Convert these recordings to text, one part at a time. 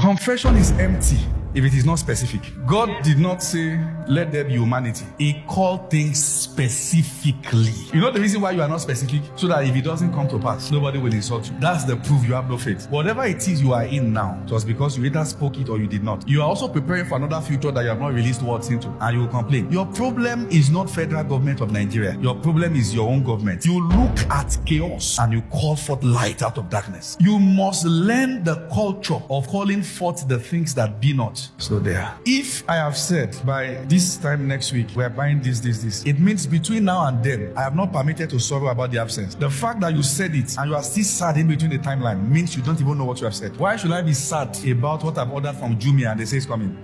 Confession is empty if it is not specific. God did not say, let there be humanity. He called things specifically. You know the reason why you are not specific? So that if it doesn't come to pass, nobody will insult you. That's the proof you have no faith. Whatever it is you are in now, it was because you either spoke it or you did not. You are also preparing for another future that you have not released words into, and you will complain. Your problem is not federal government of Nigeria. Your problem is your own government. You look at chaos and you call forth light out of darkness. You must learn the culture of calling forth the things that be not. So there. If I have said by this time next week we are buying this, it means between now and then I have not permitted to sorrow about the absence. The fact that you said it and you are still sad in between the timeline means you don't even know what you have said. Why should I be sad about what I've ordered from Jumia and they say it's coming?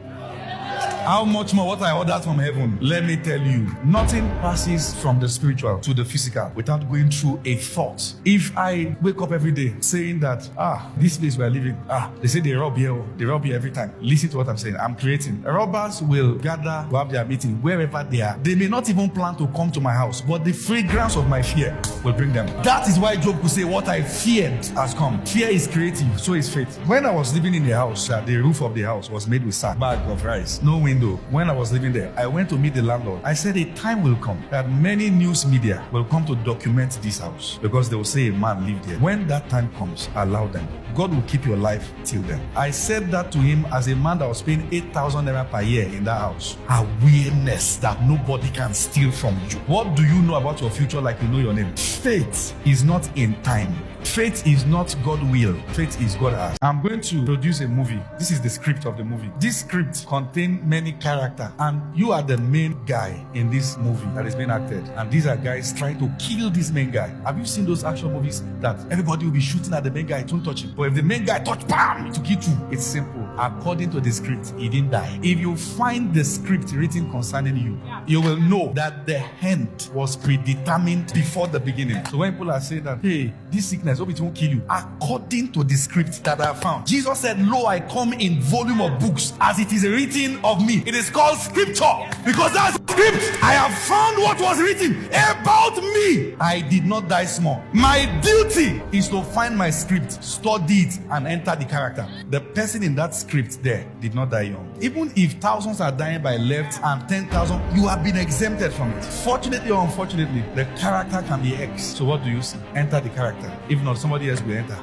How much more what I ordered from heaven? Let me tell you, nothing passes from the spiritual to the physical without going through a thought. If I wake up every day saying that, this place we are living, they say they rob here every time. Listen to what I'm saying. I'm creating. Robbers will gather to have their meeting wherever they are. They may not even plan to come to my house, but the fragrance of my fear will bring them. That is why Job could say, what I feared has come. Fear is creative, so is faith. When I was living in the house, the roof of the house was made with sack, bag of rice, no window. When I was living there, I went to meet the landlord. I said a time will come that many news media will come to document this house because they will say a man lived here. When that time comes, allow them. God will keep your life till then. I said that to him as a man that was paying 8,000 naira per year in that house. Awareness that nobody can steal from you. What do you know about your future like you know your name? Faith is not in time. Faith is not God will. Faith is God has. I'm going to produce a movie. This is the script of the movie. This script contains many characters, and you are the main guy in this movie that is being acted. And these are guys trying to kill this main guy. Have you seen those action movies that everybody will be shooting at the main guy, don't touch him? But if the main guy touch, bam, to kill you. It's simple. According to the script, he didn't die. If you find the script written concerning you, you will know that the end was predetermined before the beginning. So when people are saying that, hey, this sickness, hope it won't kill you, according to the script that I found, Jesus said, lo, I come in volume of books as it is written of me. It is called scripture because that's script. I have found what was written about me. I did not die small. My duty is to find my script, study it, and enter the character. The person in that script there did not die young. Even if thousands are dying by left and 10,000, you have been exempted from it. Fortunately or unfortunately, the character can be X. So what do you see? Enter the character. If not, somebody else will enter.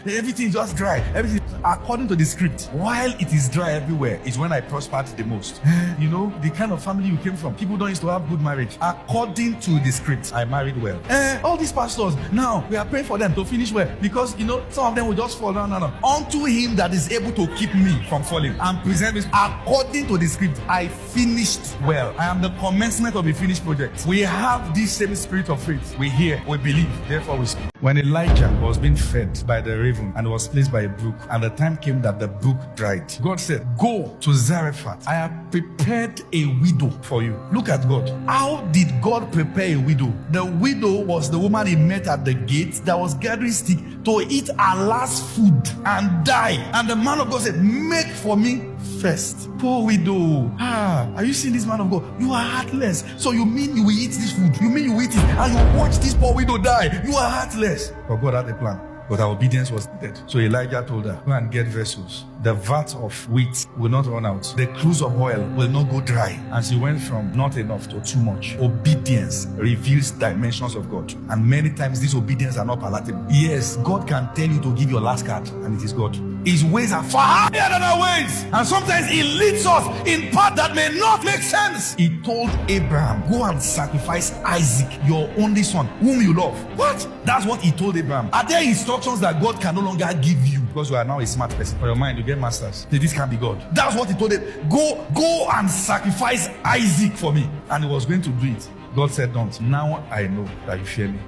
Everything is just dry. Everything according to the script. While it is dry everywhere is when I prospered the most. You know, the kind of family you came from. People don't used to have good marriage. According to the script, I married well. All these pastors, now we are praying for them to finish well because, you know, some of them will just fall down. Unto him that is able to keep me from falling and present this according to the script, I finished well. I am the commencement of a finished project. We have this same spirit of faith. We hear, we believe, therefore we speak. When Elijah was being fed by the raven and was placed by a brook, and the time came that the brook dried, God said, go to Zarephath. I have prepared a widow for you. Look at God. How did God prepare a widow? The widow was the woman he met at the gate that was gathering stick to eat her last food and die. And the man of God said, make for me first. Poor widow. Are you seeing this man of God? You are heartless. So you mean you will eat this food? You mean you will eat it and you watch this poor widow die? You are heartless. But God had a plan. But her obedience was needed. So Elijah told her, go and get vessels. The vat of wheat will not run out. The cruse of oil will not go dry. And she went from not enough to too much. Obedience reveals dimensions of God. And many times these obedience are not palatable. Yes, God can tell you to give your last card, and it is God. His ways are far higher than our ways. And sometimes he leads us in path that may not make sense. He told Abraham, go and sacrifice Isaac, your only son, whom you love. What? That's what he told Abraham. Are there instructions that God can no longer give you? Because you are now a smart person. For your mind, you get masters. This can't be God. That's what he told him. Go and sacrifice Isaac for me. And he was going to do it. God said, don't. Now I know that you fear me.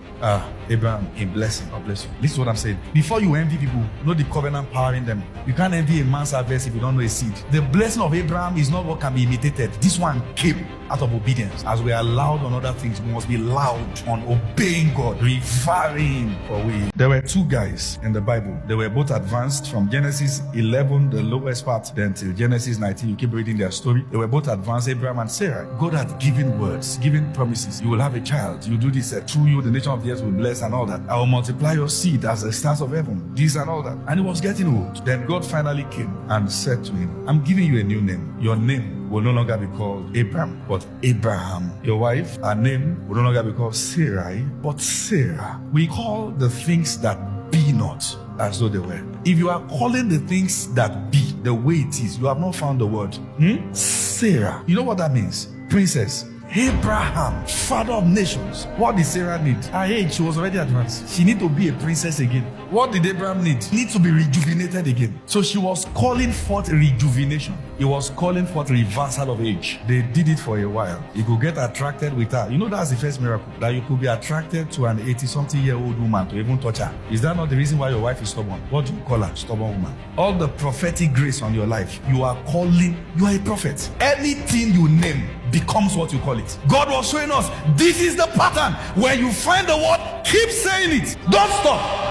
Abraham, in blessing, God bless you. Listen to what I'm saying. Before you envy people, know the covenant power in them. You can't envy a man's harvest if you don't know a seed. The blessing of Abraham is not what can be imitated. This one came out of obedience. As we are loud on other things, we must be loud on obeying God, revering for we. There were two guys in the Bible. They were both advanced from Genesis 11, the lowest part, then till Genesis 19. You keep reading their story. They were both advanced, Abraham and Sarah. God had given words, given promises. promises. You will have a child. You do this. Through you, the nation of the earth will bless and all that. I will multiply your seed as the stars of heaven. This and all that. And he was getting old. Then God finally came and said to him, I'm giving you a new name. Your name will no longer be called Abram, but Abraham. Your wife, her name will no longer be called Sarai, but Sarah. We call the things that be not as though they were. If you are calling the things that be the way it is, you have not found the word. Sarah. You know what that means? Princess. Abraham, father of nations. What did Sarah need? Her age, she was already advanced. She need to be a princess again. What did Abraham need? He need to be rejuvenated again. So she was calling forth rejuvenation. He was calling forth reversal of age. They did it for a while. He could get attracted with her. You know, that's the first miracle. That you could be attracted to an 80-something-year-old woman to even touch her. Is that not the reason why your wife is stubborn? What do you call her? Stubborn woman. All the prophetic grace on your life, you are a prophet. Anything you name becomes what you call it. God was showing us this is the pattern. Where you find the word, keep saying it. Don't stop.